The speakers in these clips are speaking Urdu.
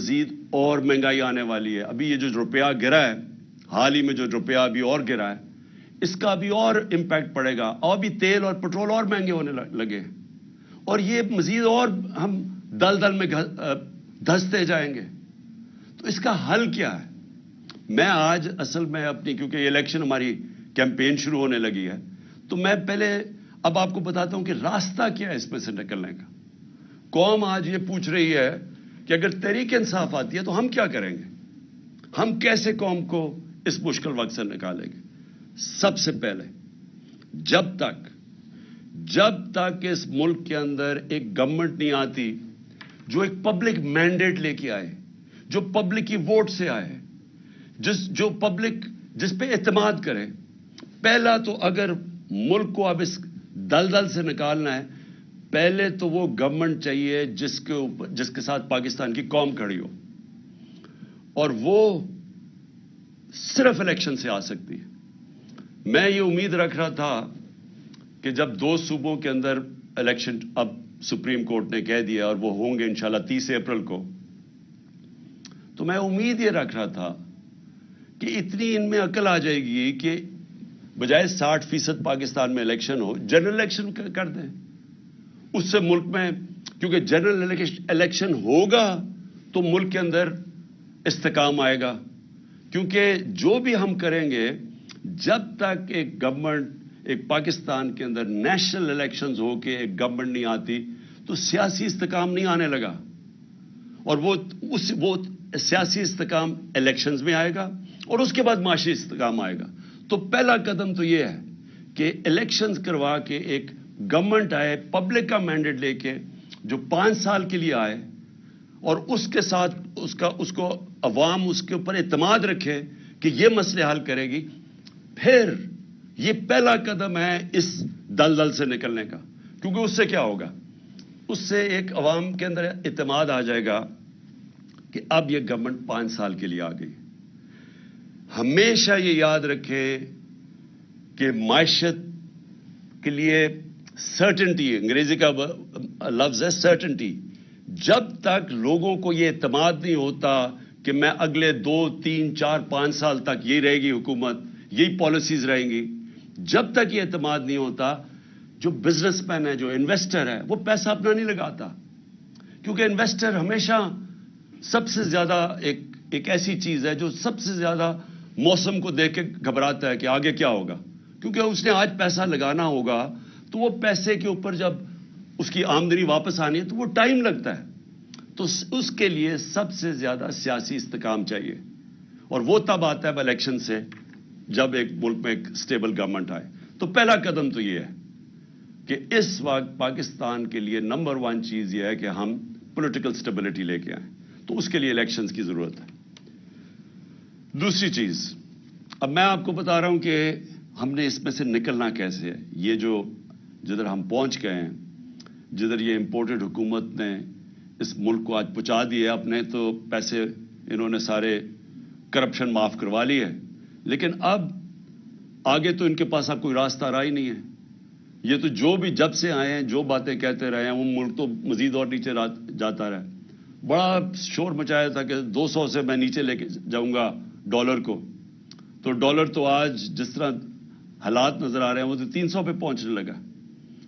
مزید اور مہنگائی آنے والی ہے. ابھی یہ جو روپیہ گرا ہے, حال ہی میں جو روپیہ ابھی اور گرا ہے, اس کا بھی اور امپیکٹ پڑے گا, اور بھی تیل اور پٹرول اور مہنگے ہونے لگے, اور یہ مزید اور ہم دلدل میں دھستے جائیں گے. تو اس کا حل کیا ہے؟ میں آج اصل میں اپنی, کیونکہ یہ الیکشن ہماری کیمپین شروع ہونے لگی ہے, تو میں پہلے اب آپ کو بتاتا ہوں کہ راستہ کیا ہے اس میں سے نکلنے کا. قوم آج یہ پوچھ رہی ہے کہ اگر تحریک انصاف آتی ہے تو ہم کیا کریں گے, ہم کیسے قوم کو اس مشکل وقت سے نکالیں گے. سب سے پہلے جب تک اس ملک کے اندر ایک گورنمنٹ نہیں آتی جو ایک پبلک مینڈیٹ لے کے آئے, جو پبلک کی ووٹ سے آئے, جو پبلک جس پہ اعتماد کرے. پہلا تو اگر ملک کو اب اس دلدل سے نکالنا ہے, پہلے تو وہ گورنمنٹ چاہیے جس کے ساتھ پاکستان کی قوم کھڑی ہو, اور وہ صرف الیکشن سے آ سکتی ہے. میں یہ امید رکھ رہا تھا کہ جب 2 صوبوں کے اندر الیکشن اب سپریم کورٹ نے کہہ دیا اور وہ ہوں گے انشاءاللہ 30 اپریل کو, تو میں امید یہ رکھ رہا تھا کہ اتنی ان میں عقل آ جائے گی کہ بجائے 60% پاکستان میں الیکشن ہو, جنرل الیکشن کر دیں. اس سے ملک میں, کیونکہ جنرل الیکشن ہوگا تو ملک کے اندر استحکام آئے گا. کیونکہ جو بھی ہم کریں گے, جب تک ایک گورنمنٹ, ایک پاکستان کے اندر نیشنل الیکشنز ہو کے ایک گورنمنٹ نہیں آتی, تو سیاسی استحکام نہیں آنے لگا. اور وہ سیاسی استحکام الیکشنز میں آئے گا, اور اس کے بعد معاشی استحکام آئے گا. تو پہلا قدم تو یہ ہے کہ الیکشنز کروا کے ایک گورنمنٹ آئے پبلک کا مینڈیٹ لے کے, جو 5 سال کے لیے آئے, اور اس کے ساتھ اس کو عوام اس کے اوپر اعتماد رکھے کہ یہ مسئلے حل کرے گی. پھر یہ پہلا قدم ہے اس دلدل سے نکلنے کا. کیونکہ اس سے کیا ہوگا, اس سے ایک عوام کے اندر اعتماد آ جائے گا کہ اب یہ گورنمنٹ 5 سال کے لیے آ گئی. ہمیشہ یہ یاد رکھے کہ معیشت کے لیے سرٹنٹی, انگریزی کا لفظ ہے سرٹنٹی. جب تک لوگوں کو یہ اعتماد نہیں ہوتا کہ میں اگلے 2, 3, 4, 5 سال تک یہ رہے گی حکومت, یہی پالیسیز رہیں گی, جب تک یہ اعتماد نہیں ہوتا, جو بزنس مین ہے, جو انویسٹر ہے, وہ پیسہ اپنا نہیں لگاتا. کیونکہ انویسٹر ہمیشہ سب سے زیادہ ایک ایسی چیز ہے جو سب سے زیادہ موسم کو دیکھ کے گھبراتا ہے کہ آگے کیا ہوگا. کیونکہ اس نے آج پیسہ لگانا ہوگا, تو وہ پیسے کے اوپر جب اس کی آمدنی واپس آنی ہے تو وہ ٹائم لگتا ہے. تو اس کے لیے سب سے زیادہ سیاسی استحکام چاہیے, اور وہ تب آتا ہے الیکشن سے, جب ایک ملک میں ایک سٹیبل گورنمنٹ آئے. تو پہلا قدم تو یہ ہے کہ اس وقت پاکستان کے لیے نمبر 1 چیز یہ ہے کہ ہم پولیٹیکل سٹیبلٹی لے کے آئیں. تو اس کے لیے الیکشنز کی ضرورت ہے. دوسری چیز, اب میں آپ کو بتا رہا ہوں کہ ہم نے اس میں سے نکلنا کیسے ہے. یہ جو جدھر ہم پہنچ گئے ہیں, جدھر یہ امپورٹڈ حکومت نے اس ملک کو آج پہنچا دیا اپنے, تو پیسے انہوں نے سارے کرپشن معاف کروا لی ہے, لیکن اب آگے تو ان کے پاس اب کوئی راستہ رہا ہی نہیں ہے. یہ تو جو بھی جب سے آئے ہیں جو باتیں کہتے رہے ہیں, وہ ملک تو مزید اور نیچے جاتا رہا. بڑا شور مچایا تھا کہ 200 سے میں نیچے لے کے جاؤں گا ڈالر کو, تو ڈالر تو آج جس طرح حالات نظر آ رہے ہیں وہ تو 300 پہ پہنچنے لگا.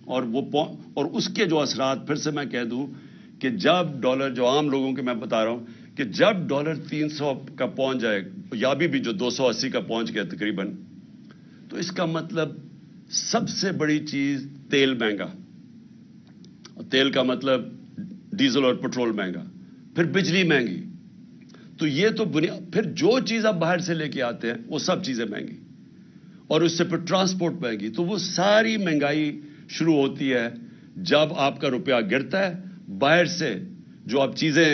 اور اس کے جو اثرات, پھر سے میں کہہ دوں کہ جب ڈالر, جو عام لوگوں کے میں بتا رہا ہوں کہ جب ڈالر 300 کا پہنچ جائے, یا بھی جو 280 کا پہنچ گیا تقریباً, تو اس کا مطلب سب سے بڑی چیز تیل مہنگا, تیل کا مطلب ڈیزل اور پٹرول مہنگا, پھر بجلی مہنگی. تو یہ تو پھر جو چیز آپ باہر سے لے کے آتے ہیں وہ سب چیزیں مہنگی, اور اس سے پھر ٹرانسپورٹ مہنگی. تو وہ ساری مہنگائی شروع ہوتی ہے جب آپ کا روپیہ گرتا ہے. باہر سے جو آپ چیزیں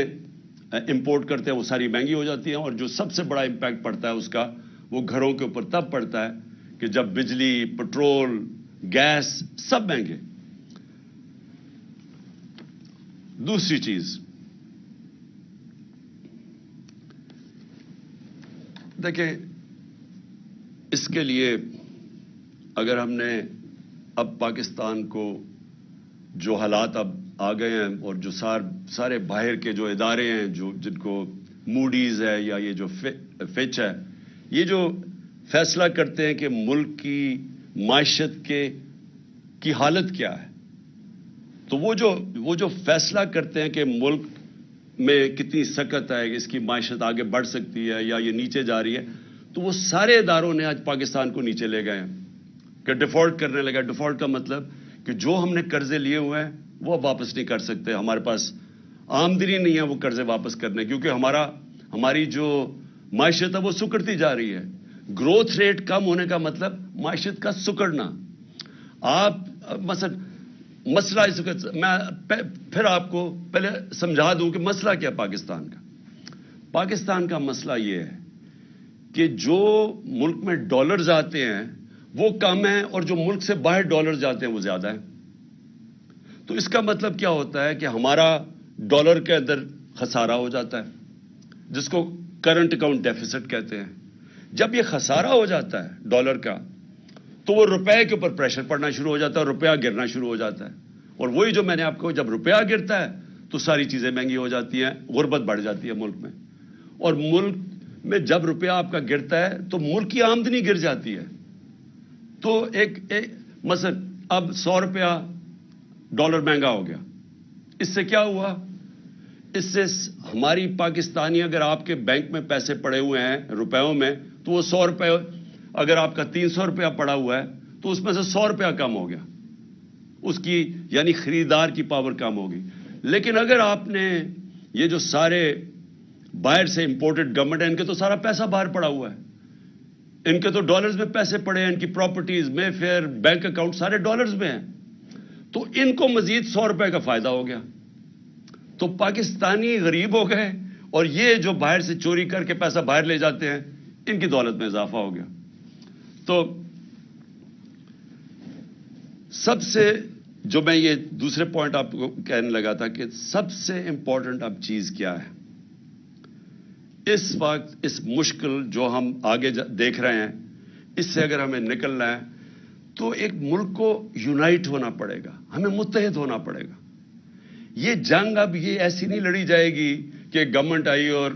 امپورٹ کرتے ہیں وہ ساری مہنگی ہو جاتی ہیں, اور جو سب سے بڑا امپیکٹ پڑتا ہے اس کا, وہ گھروں کے اوپر تب پڑتا ہے کہ جب بجلی, پٹرول, گیس سب مہنگے. دوسری چیز دیکھیں, اس کے لیے اگر ہم نے اب پاکستان کو جو حالات اب آ گئے ہیں اور جو سارے باہر کے جو ادارے ہیں جو جن کو موڈیز ہے یا یہ جو فچ ہے، یہ جو فیصلہ کرتے ہیں کہ ملک کی معیشت کی حالت کیا ہے، تو وہ جو فیصلہ کرتے ہیں کہ ملک میں کتنی سکت ہے، اس کی معیشت آگے بڑھ سکتی ہے یا یہ نیچے جا رہی ہے، تو وہ سارے اداروں نے آج پاکستان کو نیچے لے گئے ہیں کہ ڈیفالٹ کرنے لگا۔ ڈیفالٹ کا مطلب کہ جو ہم نے قرضے لیے ہوئے ہیں وہ اب واپس نہیں کر سکتے، ہمارے پاس آمدنی نہیں ہے وہ قرضے واپس کرنے، کیونکہ ہماری جو معیشت ہے وہ سکڑتی جا رہی ہے۔ گروتھ ریٹ کم ہونے کا مطلب معیشت کا سکڑنا۔ آپ مثلا مسئلہ اس وقت میں پھر آپ کو پہلے سمجھا دوں کہ مسئلہ کیا پاکستان کا۔ پاکستان کا مسئلہ یہ ہے کہ جو ملک میں ڈالرز آتے ہیں وہ کم ہیں اور جو ملک سے باہر ڈالرز جاتے ہیں وہ زیادہ ہیں۔ تو اس کا مطلب کیا ہوتا ہے کہ ہمارا ڈالر کے اندر خسارہ ہو جاتا ہے، جس کو کرنٹ اکاؤنٹ ڈیفیسٹ کہتے ہیں۔ جب یہ خسارہ ہو جاتا ہے ڈالر کا تو وہ روپے کے اوپر پریشر پڑنا شروع ہو جاتا ہے اور روپیہ گرنا شروع ہو جاتا ہے۔ اور وہی جو میں نے آپ کو، جب روپیہ گرتا ہے تو ساری چیزیں مہنگی ہو جاتی ہیں، غربت بڑھ جاتی ہے ملک میں۔ اور ملک میں جب روپیہ آپ کا گرتا ہے تو ملک کی آمدنی گر جاتی ہے۔ تو ایک مثلا اب 100 روپیہ ڈالر مہنگا ہو گیا، اس سے کیا ہوا؟ اس سے ہماری پاکستانی، اگر آپ کے بینک میں پیسے پڑے ہوئے ہیں روپیوں میں تو وہ 100 روپے، اگر آپ کا 300 روپیہ پڑا ہوا ہے تو اس میں سے 100 روپیہ کم ہو گیا، اس کی یعنی خریدار کی پاور کم ہوگی۔ لیکن اگر آپ نے یہ جو سارے باہر سے امپورٹڈ گورنمنٹ ہے، ان کے تو سارا پیسہ باہر پڑا ہوا ہے، ان کے تو ڈالرز میں پیسے پڑے ہیں، ان کی پراپرٹیز میں فیئر بینک اکاؤنٹ سارے ڈالرز میں ہیں، تو ان کو مزید 100 روپے کا فائدہ ہو گیا۔ تو پاکستانی غریب ہو گئے اور یہ جو باہر سے چوری کر کے پیسہ باہر لے جاتے ہیں ان کی دولت میں اضافہ ہو گیا۔ تو سب سے جو میں یہ دوسرے پوائنٹ آپ کو کہنے لگا تھا کہ سب سے امپورٹنٹ اب چیز کیا ہے اس وقت، اس مشکل جو ہم آگے دیکھ رہے ہیں، اس سے اگر ہمیں نکلنا ہے تو ایک ملک کو یونائٹ ہونا پڑے گا، ہمیں متحد ہونا پڑے گا۔ یہ جنگ اب یہ ایسی نہیں لڑی جائے گی کہ گورنمنٹ آئی اور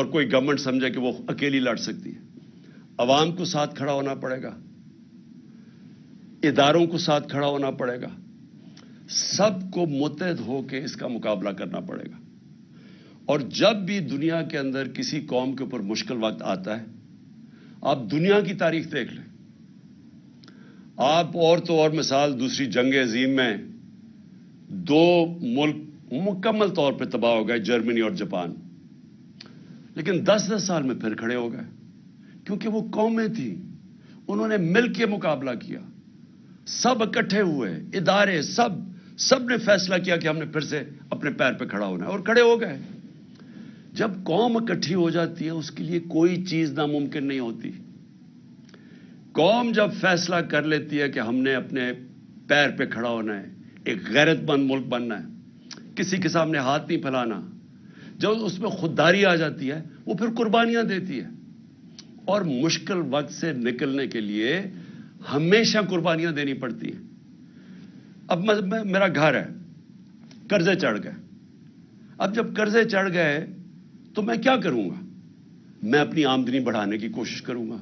کوئی گورنمنٹ سمجھے کہ وہ اکیلی لڑ سکتی ہے۔ عوام کو ساتھ کھڑا ہونا پڑے گا، اداروں کو ساتھ کھڑا ہونا پڑے گا، سب کو متحد ہو کے اس کا مقابلہ کرنا پڑے گا۔ اور جب بھی دنیا کے اندر کسی قوم کے اوپر مشکل وقت آتا ہے، آپ دنیا کی تاریخ دیکھ لیں، آپ اور تو اور مثال دوسری جنگ عظیم میں 2 ملک مکمل طور پہ تباہ ہو گئے، جرمنی اور جاپان، لیکن 10 سال میں پھر کھڑے ہو گئے، کیونکہ وہ قومیں تھیں، انہوں نے مل کے مقابلہ کیا، سب اکٹھے ہوئے، ادارے سب نے فیصلہ کیا کہ ہم نے پھر سے اپنے پیر پہ کھڑا ہونا ہے اور کھڑے ہو گئے۔ جب قوم اکٹھی ہو جاتی ہے اس کے لیے کوئی چیز ناممکن نہیں ہوتی۔ قوم جب فیصلہ کر لیتی ہے کہ ہم نے اپنے پیر پہ کھڑا ہونا ہے، ایک غیرت مند ملک بننا ہے، کسی کے سامنے ہاتھ نہیں پھیلانا، جب اس میں خودداری آ جاتی ہے وہ پھر قربانیاں دیتی ہے۔ اور مشکل وقت سے نکلنے کے لیے ہمیشہ قربانیاں دینی پڑتی ہیں۔ اب میرا گھر ہے، قرضے چڑھ گئے، اب جب قرضے چڑھ گئے تو میں کیا کروں گا؟ میں اپنی آمدنی بڑھانے کی کوشش کروں گا،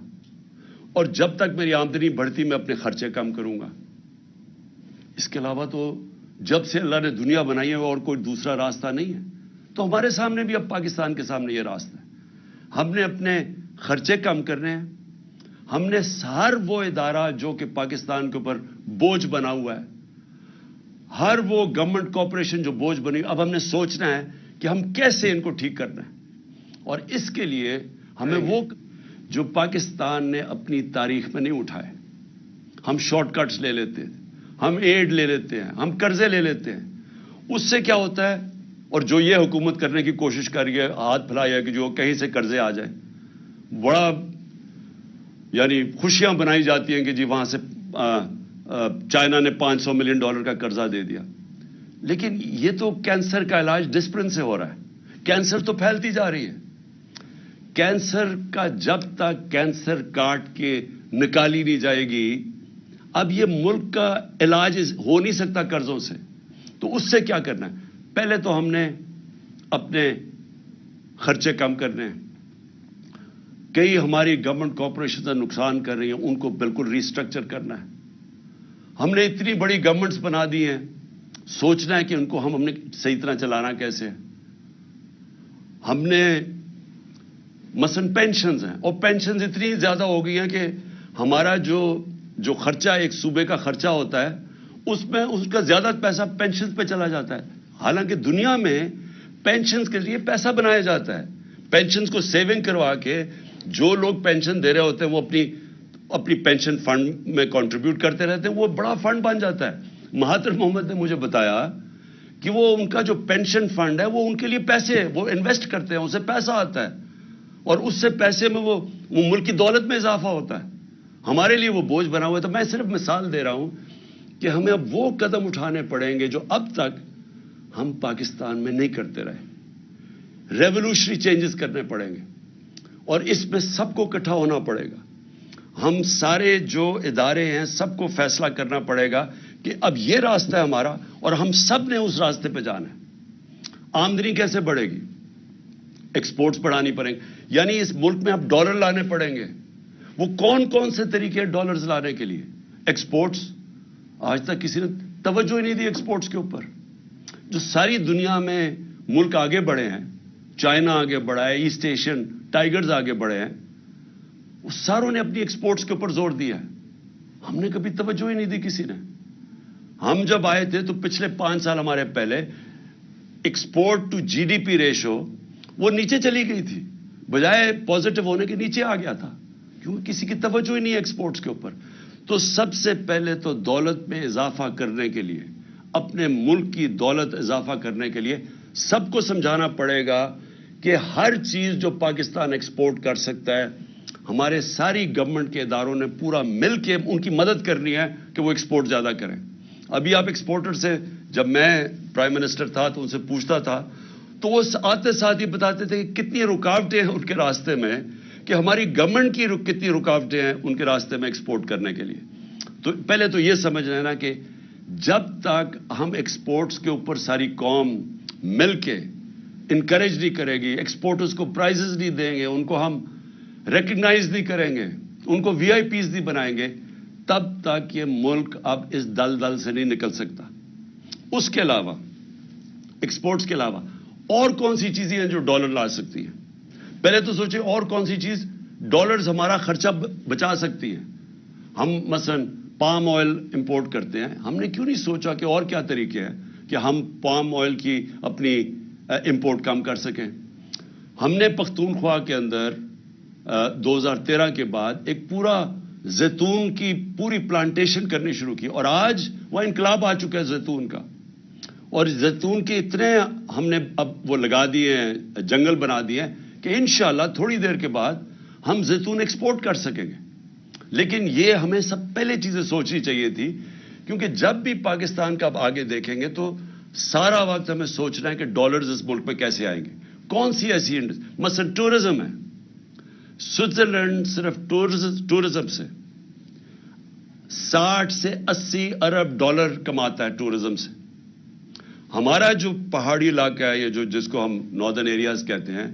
اور جب تک میری آمدنی بڑھتی میں اپنے خرچے کم کروں گا۔ اس کے علاوہ تو جب سے اللہ نے دنیا بنائی ہے اور کوئی دوسرا راستہ نہیں ہے۔ تو ہمارے سامنے بھی اب پاکستان کے سامنے یہ راستہ ہے، ہم نے اپنے خرچے کم کرنے ہیں، ہم نے ہر وہ ادارہ جو کہ پاکستان کے اوپر بوجھ بنا ہوا ہے، ہر وہ گورنمنٹ کارپوریشن جو بوجھ بنی، اب ہم نے سوچنا ہے کہ ہم کیسے ان کو ٹھیک کرنا ہے۔ اور اس کے لیے ہمیں وہ جو پاکستان نے اپنی تاریخ میں نہیں اٹھائے، ہم شارٹ کٹس لے لیتے ہیں، ہم ایڈ لے لیتے ہیں، ہم قرضے لے لیتے ہیں، اس سے کیا ہوتا ہے؟ اور جو یہ حکومت کرنے کی کوشش کر رہی ہے، ہاتھ پھیلایا کہ جو کہیں سے قرضے آ جائیں، بڑا یعنی خوشیاں بنائی جاتی ہیں کہ جی وہاں سے چائنا نے $500 ملین کا قرضہ دے دیا، لیکن یہ تو کینسر کا علاج ڈسپرن سے ہو رہا ہے، کینسر تو پھیلتی جا رہی ہے۔ کینسر کا جب تک کینسر کاٹ کے نکالی نہیں جائے گی، اب یہ ملک کا علاج ہو نہیں سکتا قرضوں سے، تو اس سے کیا کرنا ہے؟ پہلے تو ہم نے اپنے خرچے کم کرنے ہیں. کئی ہماری گورنمنٹ کارپوریشن نقصان کر رہی ہیں، ان کو بالکل ریسٹرکچر کرنا ہے. ہم نے اتنی بڑی گورنمنٹس بنا دی ہیں، سوچنا ہے کہ ان کو ہم نے صحیح طرح چلانا کیسے ہے. ہم نے مثلاً پینشنز ہیں، اور پینشنز اتنی زیادہ ہو گئی ہیں کہ ہمارا جو خرچہ ایک صوبے کا خرچہ ہوتا ہے، اس میں اس کا زیادہ پیسہ پینشنز پہ چلا جاتا ہے. حالانکہ دنیا میں پینشنز کے لیے پیسہ بنایا جاتا ہے. پینشنز کو سیونگ کروا کے جو لوگ پینشن دے رہے ہوتے ہیں وہ اپنی پینشن فنڈ میں کنٹریبیوٹ کرتے رہتے ہیں، وہ بڑا فنڈ بن جاتا ہے. مہاتر محمد نے مجھے بتایا کہ وہ ان کا جو پینشن فنڈ ہے وہ ان کے لیے پیسے وہ انویسٹ کرتے ہیں، اسے پیسہ آتا ہے، اور اس سے پیسے میں وہ ملک کی دولت میں اضافہ ہوتا ہے. ہمارے لیے وہ بوجھ بنا ہوا ہے. تو میں صرف مثال دے رہا ہوں کہ ہمیں اب وہ قدم اٹھانے پڑیں گے جو اب تک ہم پاکستان میں نہیں کرتے رہے. ریولوشنری چینجز کرنے پڑیں گے، اور اس میں سب کو اکٹھا ہونا پڑے گا. ہم سارے جو ادارے ہیں سب کو فیصلہ کرنا پڑے گا کہ اب یہ راستہ ہے ہمارا، اور ہم سب نے اس راستے پہ جانا ہے. آمدنی کیسے بڑھے گی؟ ایکسپورٹس بڑھانی پڑیں گے، یعنی اس ملک میں اب ڈالر لانے پڑیں گے. وہ کون کون سے طریقے ڈالرز لانے کے لیے؟ ایکسپورٹس. آج تک کسی نے توجہ ہی نہیں دی ایکسپورٹس کے اوپر. جو ساری دنیا میں ملک آگے بڑھے ہیں، چائنا آگے بڑھا ہے، ایسٹ ایشین ٹائیگرز آگے بڑھے ہیں، وہ ساروں نے اپنی ایکسپورٹس کے اوپر زور دیا ہے. ہم نے کبھی توجہ ہی نہیں دی کسی نے. ہم جب آئے تھے تو پچھلے 5 سال ہمارے پہلے export to G D P ratio وہ نیچے چلی گئی تھی، بجائے پازیٹو ہونے کے نیچے آ گیا تھا، کیونکہ کسی کی توجہ ہی نہیں ہے ایکسپورٹس کے اوپر. تو سب سے پہلے تو دولت میں اضافہ کرنے کے لیے، اپنے ملک کی دولت اضافہ کرنے کے لیے سب کو سمجھانا پڑے گا کہ ہر چیز جو پاکستان ایکسپورٹ کر سکتا ہے، ہمارے ساری گورنمنٹ کے اداروں نے پورا مل کے ان کی مدد کرنی ہے کہ وہ ایکسپورٹ زیادہ کریں. ابھی آپ ایکسپورٹر سے، جب میں پرائم منسٹر تھا تو ان سے پوچھتا تھا تو وہ آتے ساتھ ہی بتاتے تھے کہ کتنی رکاوٹیں ہیں ان کے راستے میں، کہ ہماری گورنمنٹ کی کتنی رکاوٹیں ہیں ان کے راستے میں ایکسپورٹ کرنے کے لیے. تو پہلے تو یہ سمجھ لینا کہ جب تک ہم ایکسپورٹس کے اوپر ساری قوم مل کے انکریج نہیں کرے گی، ایکسپورٹرز کو پرائزز نہیں دیں گے، ان کو ہم ریکگنائز نہیں کریں گے، ان کو وی آئی پیز نہیں بنائیں گے، تب تک یہ ملک اب اس دلدل سے نہیں نکل سکتا. اس کے علاوہ، ایکسپورٹس کے علاوہ اور کون سی چیزیں ہیں جو ڈالر لا سکتی ہیں؟ پہلے تو سوچیں اور کون سی چیز ڈالرز ہمارا خرچہ بچا سکتی ہے. ہم مثلا پام آئل امپورٹ کرتے ہیں، ہم نے کیوں نہیں سوچا کہ اور کیا طریقے ہیں کہ ہم پام آئل کی اپنی امپورٹ کم کر سکیں. ہم نے پختونخوا کے اندر 2013 کے بعد ایک پورا زیتون کی پوری پلانٹیشن کرنی شروع کی، اور آج وہ انقلاب آ چکا ہے زیتون کا. اور زیتون کے اتنے ہم نے اب وہ لگا دیے ہیں، جنگل بنا دیے ہیں کہ انشاءاللہ تھوڑی دیر کے بعد ہم زیتون ایکسپورٹ کر سکیں گے. لیکن یہ ہمیں سب پہلے چیزیں سوچنی چاہیے تھی، کیونکہ جب بھی پاکستان کا اب آگے دیکھیں گے تو سارا وقت ہمیں سوچنا ہے کہ ڈالرز اس ملک میں کیسے آئیں گے. کون سی ایسی مثلا ٹورزم ہے. سوئٹزرلینڈ صرف ٹورزم سے 60 سے 80 ارب ڈالر کماتا ہے ٹورزم سے. ہمارا جو پہاڑی علاقہ ہے، یہ جس کو ہم ناردرن ایریاز کہتے ہیں،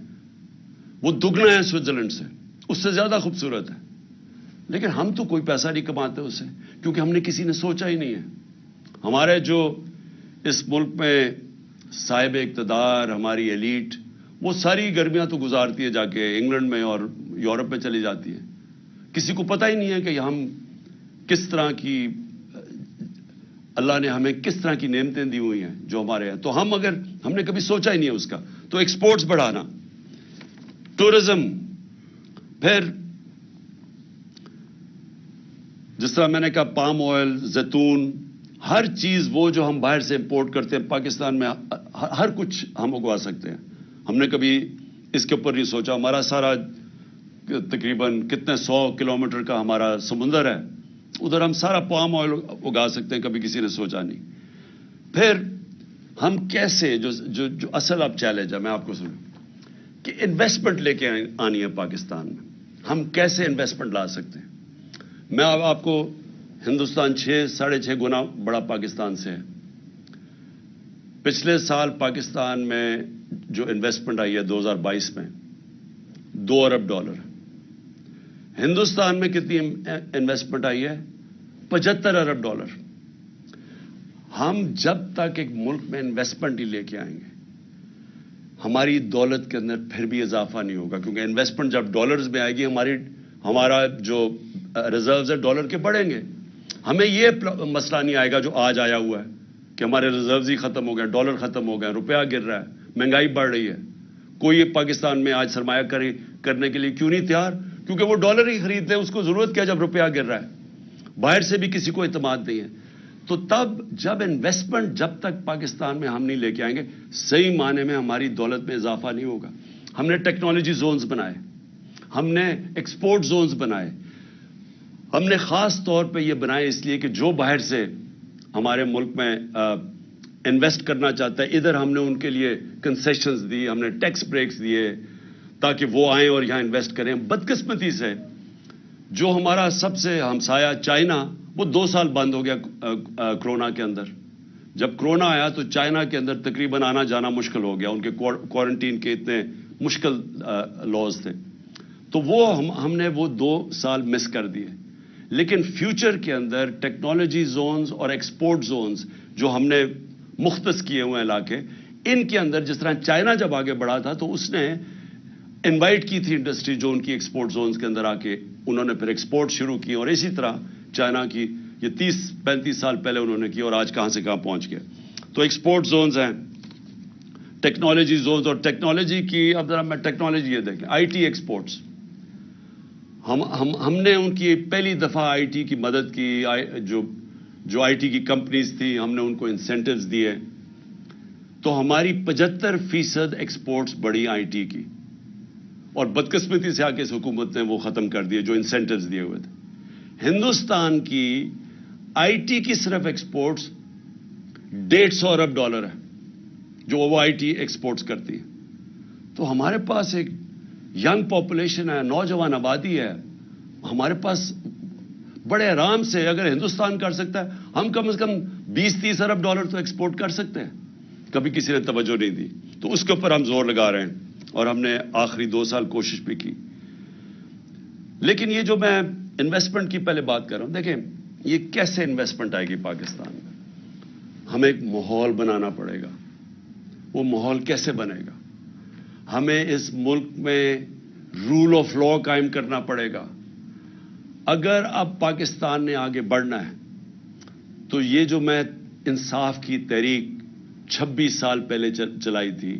وہ دگنا ہے سوئٹزرلینڈ سے، اس سے زیادہ خوبصورت ہے. لیکن ہم تو کوئی پیسہ نہیں کماتے اس سے، کیونکہ ہم نے کسی نے سوچا ہی نہیں ہے. ہمارے جو اس ملک میں صاحب اقتدار، ہماری ایلیٹ، وہ ساری گرمیاں تو گزارتی ہے جا کے انگلینڈ میں اور یورپ میں چلی جاتی ہے. کسی کو پتہ ہی نہیں ہے کہ ہم کس طرح کی، اللہ نے ہمیں کس طرح کی نعمتیں دی ہوئی ہیں جو ہمارے ہیں. تو ہم نے کبھی سوچا ہی نہیں ہے اس کا. تو ایکسپورٹس بڑھانا، ٹورزم، پھر جس طرح میں نے کہا پام آئل، زیتون، ہر چیز وہ جو ہم باہر سے امپورٹ کرتے ہیں پاکستان میں ہر کچھ ہم اگوا سکتے ہیں. ہم نے کبھی اس کے اوپر نہیں سوچا. ہمارا سارا تقریباً کتنے 100 کلومیٹر کا ہمارا سمندر ہے، ادھر ہم سارا پام آئل اگا سکتے ہیں، کبھی کسی نے سوچا نہیں. پھر ہم کیسے، جو اصل اب چیلنج ہے میں آپ کو سنوں کہ انویسٹمنٹ لے کے آنی ہے پاکستان میں، ہم کیسے انویسٹمنٹ لا سکتے ہیں. میں آپ کو ہندوستان 6-6.5 گنا بڑا پاکستان سے ہے. پچھلے سال پاکستان میں جو انویسٹمنٹ آئی ہے 2022 میں $2 ارب. ہندوستان میں کتنی انویسٹمنٹ آئی ہے؟ $75 ارب. ہم جب تک ایک ملک میں انویسٹمنٹ ہی لے کے آئیں گے ہماری دولت کے اندر پھر بھی اضافہ نہیں ہوگا, کیونکہ انویسٹمنٹ جب ڈالرز میں آئے گی ہمارا جو ریزروز ہے ڈالر کے بڑھیں گے. ہمیں یہ مسئلہ نہیں آئے گا جو آج آیا ہوا ہے کہ ہمارے ریزروز ہی ختم ہو گئے, ڈالر ختم ہو گئے, روپیہ گر رہا ہے, مہنگائی بڑھ رہی ہے. کوئی پاکستان میں آج سرمایہ کاری کرنے کے لیے کیوں نہیں تیار؟ کیونکہ وہ ڈالر ہی خریدتے ہیں, اس کو ضرورت کیا جب روپیہ گر رہا ہے. باہر سے بھی کسی کو اعتماد نہیں ہے. تو تب جب انویسٹمنٹ جب تک پاکستان میں ہم نہیں لے کے آئیں گے صحیح معنی میں ہماری دولت میں اضافہ نہیں ہوگا. ہم نے ٹیکنالوجی زونز بنائے, ہم نے ایکسپورٹ زونز بنائے, ہم نے خاص طور پہ یہ بنائے اس لیے کہ جو باہر سے ہمارے ملک میں انویسٹ کرنا چاہتا ہے ادھر ہم نے ان کے لیے کنسیشنز دی, ہم نے ٹیکس بریکس دیے تاکہ وہ آئیں اور یہاں انویسٹ کریں. بدقسمتی سے جو ہمارا سب سے ہمسایہ چائنا وہ 2 سال بند ہو گیا کرونا کے اندر. جب کرونا آیا تو چائنا کے اندر تقریباً آنا جانا مشکل ہو گیا, ان کے کوارنٹین کے اتنے مشکل لاز تھے, تو وہ ہم نے وہ 2 سال مس کر دیے. لیکن فیوچر کے اندر ٹیکنالوجی زونز اور ایکسپورٹ زونز جو ہم نے مختص کیے ہوئے علاقے, ان کے اندر جس طرح چائنا جب آگے بڑھا تھا تو اس نے انوائٹ کی تھی انڈسٹری جو ان کی ایکسپورٹ زونز کے اندر آ کے انہوں نے پھر ایکسپورٹ شروع کی, اور اسی طرح چائنا کی یہ 30-35 سال پہلے انہوں نے کی اور آج کہاں سے کہاں پہنچ گئے. تو ایکسپورٹ زونز ہیں, ٹیکنالوجی زونز, اور ٹیکنالوجی کی اب ذرا میں ٹیکنالوجی یہ دیکھیں, آئی ٹی ایکسپورٹس ہم نے ان کی پہلی دفعہ آئی ٹی کی مدد کی, جو آئی ٹی کی کمپنیز تھی ہم نے ان کو انسینٹیوز دیے, تو ہماری 75% ایکسپورٹس بڑی آئی ٹی کی, اور بدقسمتی سے آ کے اس حکومت نے وہ ختم کر دیے جو انسینٹیوز دیے ہوئے تھے. ہندوستان کی آئی ٹی کی صرف ایکسپورٹس $150 ارب ہے جو وہ آئی ٹی ایکسپورٹس کرتی ہے. تو ہمارے پاس ایک ینگ پاپولیشن ہے, نوجوان آبادی ہے, ہمارے پاس بڑے آرام سے اگر ہندوستان کر سکتا ہے ہم کم از کم $20-30 ارب تو ایکسپورٹ کر سکتے ہیں. کبھی کسی نے توجہ نہیں دی, تو اس کے اوپر ہم زور لگا رہے ہیں اور ہم نے آخری 2 سال کوشش بھی کی. لیکن یہ جو میں انویسٹمنٹ کی پہلے بات کر رہا ہوں, دیکھیں یہ کیسے انویسٹمنٹ آئے گی پاکستان میں؟ ہمیں ایک ماحول بنانا پڑے گا. وہ ماحول کیسے بنے گا؟ ہمیں اس ملک میں رول آف لا قائم کرنا پڑے گا. اگر اب پاکستان نے آگے بڑھنا ہے تو یہ جو میں انصاف کی تحریک 26 سال پہلے چلائی تھی,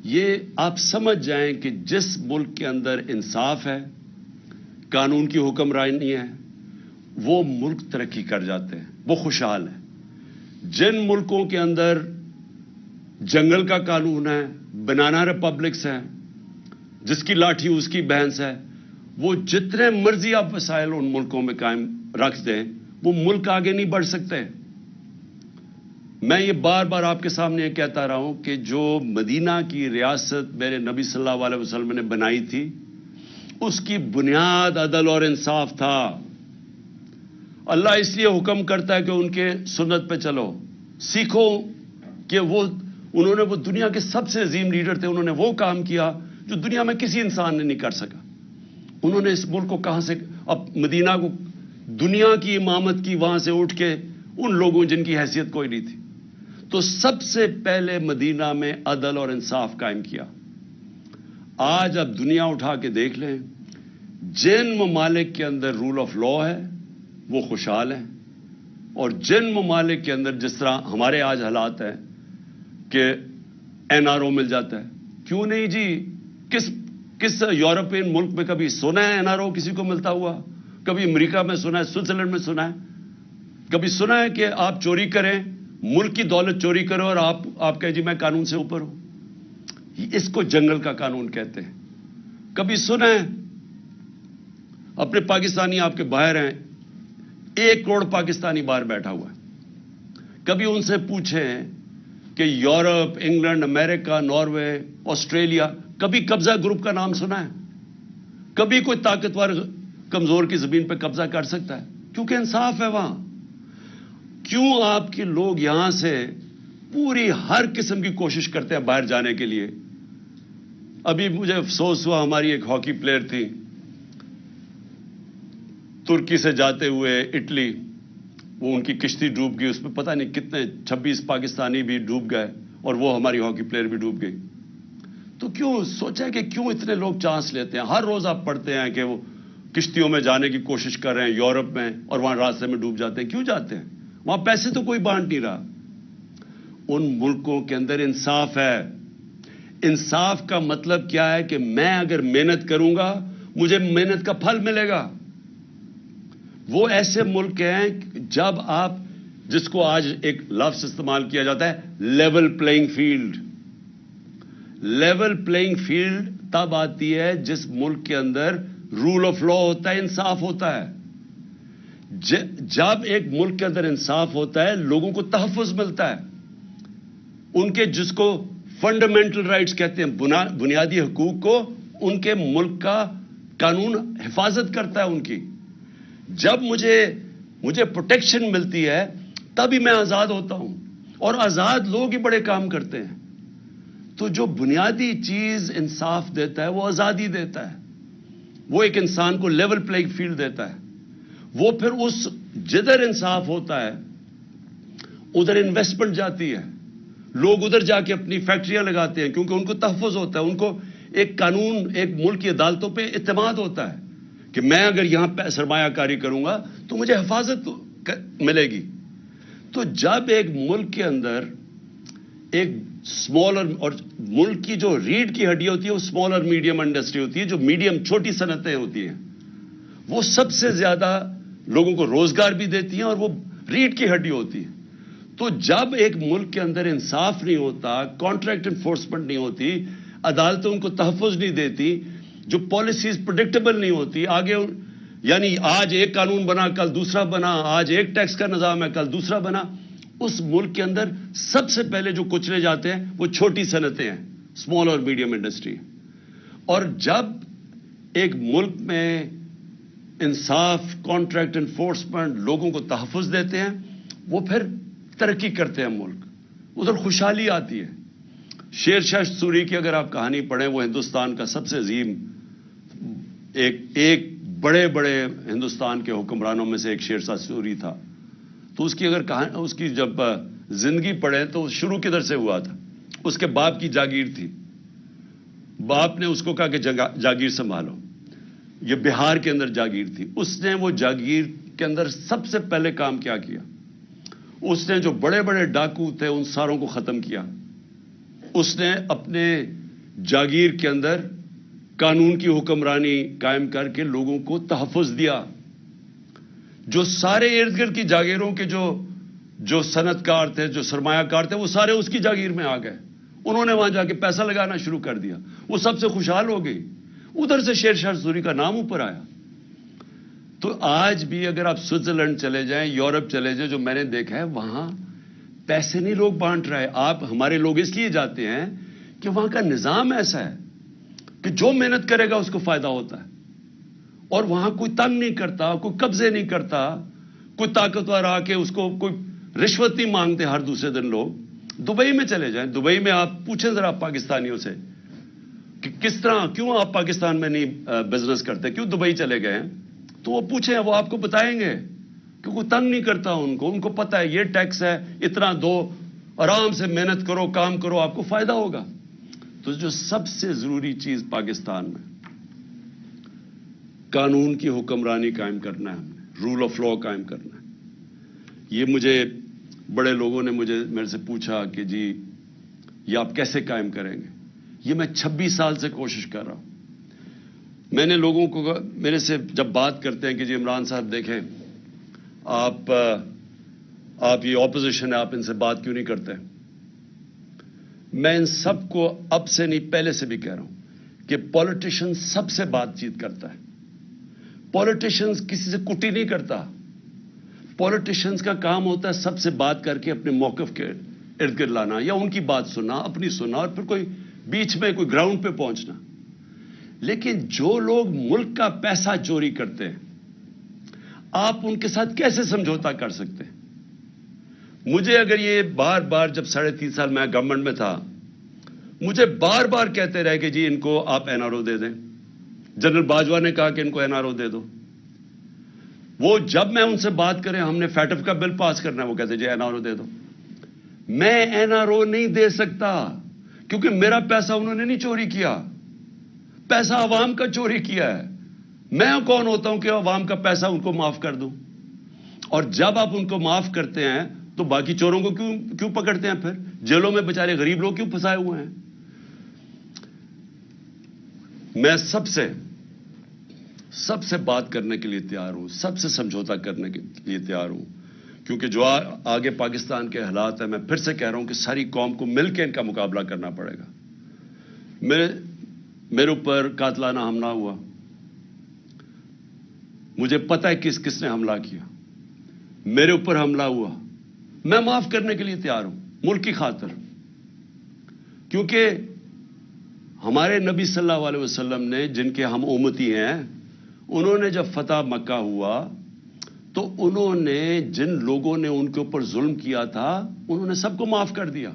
یہ آپ سمجھ جائیں کہ جس ملک کے اندر انصاف ہے, قانون کی حکمرانی ہے, وہ ملک ترقی کر جاتے ہیں, وہ خوشحال ہیں. جن ملکوں کے اندر جنگل کا قانون ہے, بنانا ریپبلکس ہیں, جس کی لاٹھی اس کی بھینس ہے, وہ جتنے مرضی آپ وسائل ان ملکوں میں قائم رکھ دیں وہ ملک آگے نہیں بڑھ سکتے. میں یہ بار بار آپ کے سامنے یہ کہتا رہا ہوں کہ جو مدینہ کی ریاست میرے نبی صلی اللہ علیہ وسلم نے بنائی تھی اس کی بنیاد عدل اور انصاف تھا. اللہ اس لیے حکم کرتا ہے کہ ان کے سنت پہ چلو, سیکھو کہ انہوں نے وہ دنیا کے سب سے عظیم لیڈر تھے, انہوں نے وہ کام کیا جو دنیا میں کسی انسان نے نہیں کر سکا. انہوں نے اس ملک کو کہاں سے, اب مدینہ کو دنیا کی امامت کی وہاں سے اٹھ کے ان لوگوں جن کی حیثیت کوئی نہیں تھی, تو سب سے پہلے مدینہ میں عدل اور انصاف قائم کیا. آج اب دنیا اٹھا کے دیکھ لیں, جن ممالک کے اندر رول آف لا ہے وہ خوشحال ہیں, اور جن ممالک کے اندر جس طرح ہمارے آج حالات ہیں کہ این آر او مل جاتا ہے. کیوں نہیں جی, کس یورپین ملک میں کبھی سنا ہے این آر او کسی کو ملتا ہوا؟ کبھی امریکہ میں سنا ہے, سوئٹزرلینڈ میں سنا ہے, کبھی سنا ہے کہ آپ چوری کریں, ملک کی دولت چوری کرو اور آپ کہیں جی میں قانون سے اوپر ہوں؟ اس کو جنگل کا قانون کہتے ہیں. کبھی سنا ہے اپنے پاکستانی آپ کے باہر ہیں, 1 کروڑ پاکستانی باہر بیٹھا ہوا ہے, کبھی ان سے پوچھیں کہ یورپ, انگلینڈ, امریکہ, ناروے, آسٹریلیا, کبھی قبضہ گروپ کا نام سنا ہے؟ کبھی کوئی طاقتور کمزور کی زمین پہ قبضہ کر سکتا ہے؟ کیونکہ انصاف ہے وہاں. کیوں آپ کے لوگ یہاں سے پوری ہر قسم کی کوشش کرتے ہیں باہر جانے کے لیے؟ ابھی مجھے افسوس ہوا، ہماری ایک ہاکی پلیئر تھی، ترکی سے جاتے ہوئے اٹلی، وہ ان کی کشتی ڈوب گئی، اس میں پتہ نہیں کتنے 26 پاکستانی بھی ڈوب گئے، اور وہ ہماری ہاکی پلیئر بھی ڈوب گئی. تو کیوں سوچا کہ کیوں اتنے لوگ چانس لیتے ہیں؟ ہر روز آپ پڑھتے ہیں کہ وہ کشتیوں میں جانے کی کوشش کر رہے ہیں یورپ میں، اور وہاں راستے میں ڈوب جاتے ہیں. کیوں جاتے ہیں؟ وہاں پیسے تو کوئی بانٹ نہیں رہا. ان ملکوں کے اندر انصاف ہے. انصاف کا مطلب کیا ہے؟ کہ میں اگر محنت کروں گا مجھے محنت کا پھل ملے گا. وہ ایسے ملک ہیں جب آپ، جس کو آج ایک لفظ استعمال کیا جاتا ہے، level playing field. Level playing field تب آتی ہے جس ملک کے اندر رول آف لا ہوتا ہے، انصاف ہوتا ہے. جب ایک ملک کے اندر انصاف ہوتا ہے لوگوں کو تحفظ ملتا ہے، ان کے جس کو فنڈامنٹل رائٹس کہتے ہیں، بنیادی حقوق کو ان کے ملک کا قانون حفاظت کرتا ہے ان کی. جب مجھے پروٹیکشن ملتی ہے تبھی میں آزاد ہوتا ہوں، اور آزاد لوگ ہی بڑے کام کرتے ہیں. تو جو بنیادی چیز انصاف دیتا ہے وہ آزادی دیتا ہے، وہ ایک انسان کو لیول پلئنگ فیلڈ دیتا ہے. وہ پھر اس جدھر انصاف ہوتا ہے ادھر انویسٹمنٹ جاتی ہے، لوگ ادھر جا کے اپنی فیکٹریاں لگاتے ہیں کیونکہ ان کو تحفظ ہوتا ہے، ان کو ایک قانون، ایک ملک کی عدالتوں پہ اعتماد ہوتا ہے کہ میں اگر یہاں سرمایہ کاری کروں گا تو مجھے حفاظت ملے گی. تو جب ایک ملک کے اندر ایک اسمالر، اور ملک کی جو ریڑھ کی ہڈی ہوتی ہے وہ اسمال اور میڈیم انڈسٹری ہوتی ہے، جو میڈیم چھوٹی صنعتیں ہوتی ہیں، وہ سب سے زیادہ لوگوں کو روزگار بھی دیتی ہیں اور وہ ریڑھ کی ہڈی ہوتی ہے. تو جب ایک ملک کے اندر انصاف نہیں ہوتا، کانٹریکٹ انفورسمنٹ نہیں ہوتی، عدالتیں ان کو تحفظ نہیں دیتی، جو پالیسیز پریڈکٹیبل نہیں ہوتی، آگے یعنی آج ایک قانون بنا کل دوسرا بنا، آج ایک ٹیکس کا نظام ہے کل دوسرا بنا، اس ملک کے اندر سب سے پہلے جو کچلے جاتے ہیں وہ چھوٹی صنعتیں ہیں، اسمال اور میڈیم انڈسٹری. اور جب ایک ملک میں انصاف، کانٹریکٹ انفورسمنٹ، لوگوں کو تحفظ دیتے ہیں، وہ پھر ترقی کرتے ہیں ملک، ادھر خوشحالی آتی ہے. شیر شاہ سوری کی اگر آپ کہانی پڑھیں، وہ ہندوستان کا سب سے عظیم، ایک بڑے بڑے ہندوستان کے حکمرانوں میں سے ایک شیر شاہ سوری تھا. تو اس کی اگر اس کی جب زندگی پڑھیں تو شروع کدھر سے ہوا تھا؟ اس کے باپ کی جاگیر تھی، باپ نے اس کو کہا کہ جاگیر سنبھالو. یہ بہار کے اندر جاگیر تھی. اس نے وہ جاگیر کے اندر سب سے پہلے کام کیا؟ اس نے جو بڑے بڑے ڈاکو تھے ان ساروں کو ختم کیا. اس نے اپنے جاگیر کے اندر قانون کی حکمرانی قائم کر کے لوگوں کو تحفظ دیا. جو سارے ارد گرد کی جاگیروں کے جو صنعت کار تھے، جو سرمایہ کار تھے، وہ سارے اس کی جاگیر میں آ گئے. انہوں نے وہاں جا کے پیسہ لگانا شروع کر دیا، وہ سب سے خوشحال ہو گئی. ادھر سے شیر شاہ سوری کا نام اوپر آیا. تو آج بھی اگر آپ سوئٹزرلینڈ چلے جائیں، یورپ چلے جائیں، جو میں نے دیکھا ہے وہاں پیسے نہیں لوگ بانٹ رہے. آپ ہمارے لوگ اس لیے جاتے ہیں کہ وہاں کا نظام ایسا ہے کہ جو محنت کرے گا اس کو فائدہ ہوتا ہے، اور وہاں کوئی تنگ نہیں کرتا، کوئی قبضے نہیں کرتا، کوئی طاقتور آ کے اس کو کوئی رشوت نہیں مانگتے ہر دوسرے دن لوگ. دبئی میں چلے جائیں، دبئی میں آپ پوچھیں ذرا پاکستانیوں سے کہ کس طرح، کیوں آپ پاکستان میں نہیں بزنس کرتے، کیوں دبئی چلے گئے ہیں؟ تو وہ پوچھیں، وہ آپ کو بتائیں گے کہ کوئی تنگ نہیں کرتا ان کو پتہ ہے یہ ٹیکس ہے، اتنا دو، آرام سے محنت کرو، کام کرو، آپ کو فائدہ ہوگا. تو جو سب سے ضروری چیز پاکستان میں قانون کی حکمرانی قائم کرنا ہے، ہم نے رول آف لا قائم کرنا ہے. یہ مجھے بڑے لوگوں نے میرے سے پوچھا کہ جی یہ آپ کیسے قائم کریں گے؟ یہ میں 26 سال سے کوشش کر رہا ہوں. میں نے لوگوں کو میرے سے جب بات کرتے ہیں کہ جی عمران صاحب دیکھیں آپ یہ اپوزیشن ہے، آپ ان سے بات کیوں نہیں کرتے؟ میں ان سب کو اب سے نہیں پہلے سے بھی کہہ رہا ہوں کہ پولیٹیشین سب سے بات چیت کرتا ہے. پولیٹیشینز کسی سے کٹی نہیں کرتا. پولیٹیشینز کا کام ہوتا ہے سب سے بات کر کے اپنے موقف کے ارد گرد لانا، یا ان کی بات سننا، اپنی سننا، اور پھر کوئی بیچ میں کوئی گراؤنڈ پہ پہنچنا. لیکن جو لوگ ملک کا پیسہ چوری کرتے ہیں، آپ ان کے ساتھ کیسے سمجھوتا کر سکتے ہیں؟ مجھے اگر یہ بار بار جب 3.5 سال میں گورنمنٹ میں تھا مجھے بار بار کہتے رہے کہ جی ان کو آپ این آر او دے دیں. جنرل باجوہ نے کہا کہ ان کو این آر او دے دو. وہ جب میں ان سے بات کریں ہم نے فیٹف کا بل پاس کرنا ہے وہ کہتے جی این آر او دے دو. میں این آر او نہیں دے سکتا کیونکہ میرا پیسہ انہوں نے نہیں چوری کیا, پیسہ عوام کا چوری کیا ہے. میں کون ہوتا ہوں کہ عوام کا پیسہ ان کو معاف کر دوں؟ اور جب آپ ان کو معاف کرتے ہیں تو باقی چوروں کو کیوں پکڑتے ہیں؟ پھر جیلوں میں بیچارے غریب لوگ کیوں پھنسائے ہوئے ہیں؟ میں سب سے بات کرنے کے لیے تیار ہوں, سب سے سمجھوتا کرنے کے لیے تیار ہوں, کیونکہ جو آگے پاکستان کے حالات ہیں میں پھر سے کہہ رہا ہوں کہ ساری قوم کو مل کے ان کا مقابلہ کرنا پڑے گا. میرے اوپر قاتلانہ حملہ ہوا, مجھے پتہ ہے کس نے حملہ کیا. میرے اوپر حملہ ہوا, میں معاف کرنے کے لیے تیار ہوں ملک کی خاطر, کیونکہ ہمارے نبی صلی اللہ علیہ وسلم نے جن کے ہم امتی ہیں انہوں نے جب فتح مکہ ہوا تو انہوں نے جن لوگوں نے ان کے اوپر ظلم کیا تھا انہوں نے سب کو معاف کر دیا.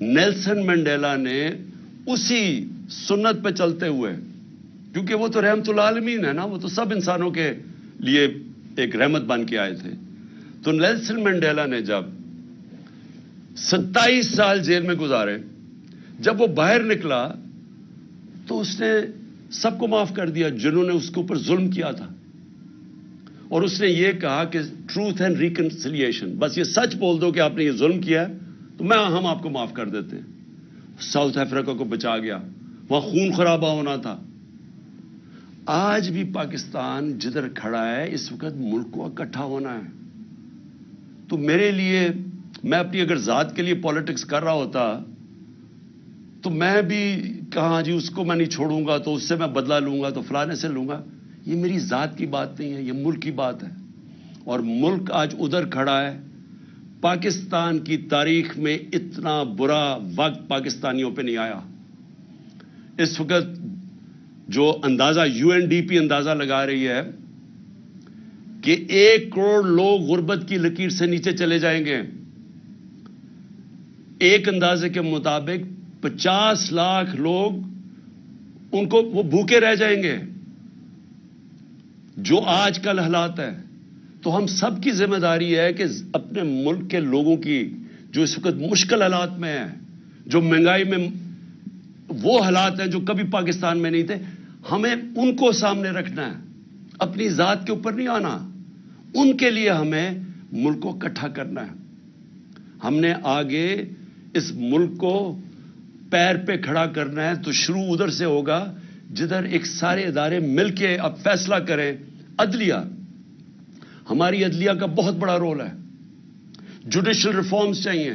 نیلسن منڈیلا نے اسی سنت پہ چلتے ہوئے, کیونکہ وہ تو رحمت العالمین ہے نا, وہ تو سب انسانوں کے لیے ایک رحمت بن کے آئے تھے. تو نیلسن منڈیلا نے جب 27 سال جیل میں گزارے, جب وہ باہر نکلا تو اس نے سب کو معاف کر دیا جنہوں نے اس کے اوپر ظلم کیا تھا, اور اس نے یہ کہا کہ ٹروتھ اینڈ ریکنسیلیشن, بس یہ سچ بول دو کہ آپ نے یہ ظلم کیا ہے تو ہم آپ کو معاف کر دیتے ہیں. ساؤتھ افریقہ کو بچا گیا, وہاں خون خرابہ ہونا تھا. آج بھی پاکستان جدھر کھڑا ہے اس وقت ملک کو اکٹھا ہونا ہے. تو میرے لیے, میں اپنی اگر ذات کے لیے پالیٹکس کر رہا ہوتا تو میں بھی کہاں جی اس کو میں نہیں چھوڑوں گا تو اس سے میں بدلہ لوں گا تو فلانے سے لوں گا. یہ میری ذات کی بات نہیں ہے, یہ ملک کی بات ہے. اور ملک آج ادھر کھڑا ہے. پاکستان کی تاریخ میں اتنا برا وقت پاکستانیوں پہ نہیں آیا. اس وقت جو اندازہ یو این ڈی پی اندازہ لگا رہی ہے کہ 1 کروڑ لوگ غربت کی لکیر سے نیچے چلے جائیں گے. ایک اندازے کے مطابق 50 لاکھ لوگ ان کو وہ بھوکے رہ جائیں گے. جو آج کل حالات ہے تو ہم سب کی ذمہ داری ہے کہ اپنے ملک کے لوگوں کی جو اس وقت مشکل حالات میں ہیں, جو مہنگائی میں وہ حالات ہیں جو کبھی پاکستان میں نہیں تھے, ہمیں ان کو سامنے رکھنا ہے, اپنی ذات کے اوپر نہیں آنا. ان کے لیے ہمیں ملک کو اکٹھا کرنا ہے. ہم نے آگے اس ملک کو پیر پہ کھڑا کرنا ہے تو شروع ادھر سے ہوگا جدھر ایک سارے ادارے مل کے اب فیصلہ کریں. عدلیہ, ہماری عدلیہ کا بہت بڑا رول ہے. جوڈیشل ریفارمز چاہیے,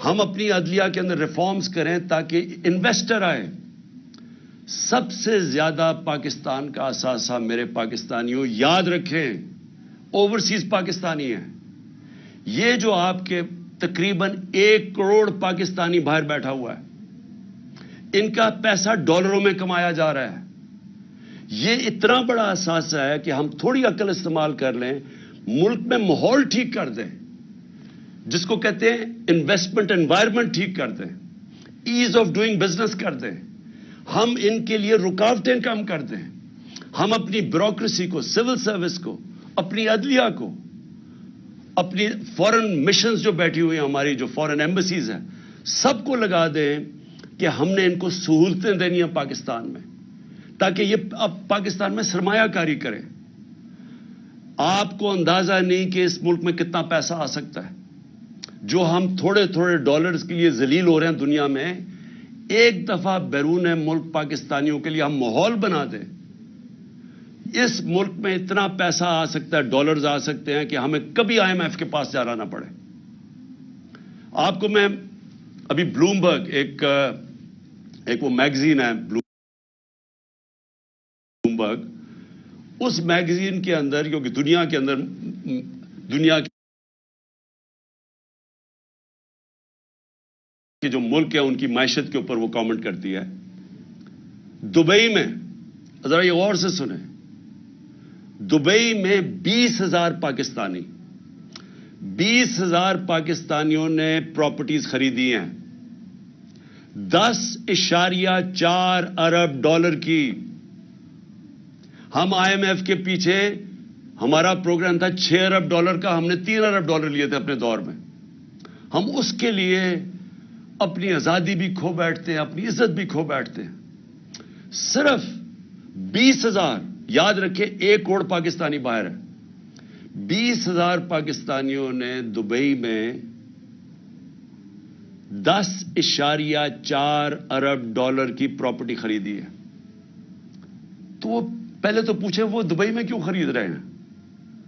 ہم اپنی عدلیہ کے اندر ریفارمز کریں تاکہ انویسٹر آئے. سب سے زیادہ پاکستان کا اثاثہ میرے پاکستانیوں یاد رکھیں اوورسیز پاکستانی ہیں. یہ جو آپ کے تقریباً 1 کروڑ پاکستانی باہر بیٹھا ہوا ہے, ان کا پیسہ ڈالروں میں کمایا جا رہا ہے. یہ اتنا بڑا اثاثہ ہے کہ ہم تھوڑی عقل استعمال کر لیں, ملک میں ماحول ٹھیک کر دیں, جس کو کہتے ہیں انویسٹمنٹ انوائرمنٹ ٹھیک کر دیں, ایز آف ڈوئنگ بزنس کر دیں. ہم ان کے لیے رکاوٹیں کم کر دیں. ہم اپنی بیوروکریسی کو, سول سروس کو, اپنی عدلیہ کو, اپنی فورن مشنز جو بیٹھی ہوئی ہیں ہماری, جو فورن ایمبیسیز ہیں, سب کو لگا دیں کہ ہم نے ان کو سہولتیں دینی ہیں پاکستان میں تاکہ یہ اب پاکستان میں سرمایہ کاری کریں. آپ کو اندازہ نہیں کہ اس ملک میں کتنا پیسہ آ سکتا ہے. جو ہم تھوڑے تھوڑے ڈالرز کے لیے ذلیل ہو رہے ہیں دنیا میں, ایک دفعہ بیرون ملک پاکستانیوں کے لیے ہم ماحول بنا دیں, اس ملک میں اتنا پیسہ آ سکتا ہے, ڈالرز آ سکتے ہیں کہ ہمیں کبھی آئی ایم ایف کے پاس جانا نہ پڑے. آپ کو میں ابھی بلومبرگ ایک وہ میگزین ہے بلومبرگ, اس میگزین کے اندر, کیونکہ دنیا کے اندر دنیا کے جو ملک ہے ان کی معیشت کے اوپر وہ کامنٹ کرتی ہے. دبئی میں ذرا یہ غور سے سنیں, دبئی میں 20,000 پاکستانیوں نے پراپرٹیز خریدی ہیں 10.4 ارب ڈالر کی. ہم آئی ایم ایف کے پیچھے ہمارا پروگرام تھا 6 ارب ڈالر کا, ہم نے 3 ارب ڈالر لیے تھے اپنے دور میں. ہم اس کے لیے اپنی آزادی بھی کھو بیٹھتے ہیں, اپنی عزت بھی کھو بیٹھتے ہیں. صرف 20,000, یاد رکھیں 1 کروڑ پاکستانی باہر ہے, 20,000 پاکستانیوں نے دبئی میں 10.4 ارب ڈالر کی پراپرٹی خریدی ہے. تو وہ پہلے تو پوچھیں وہ دبئی میں کیوں خرید رہے ہیں,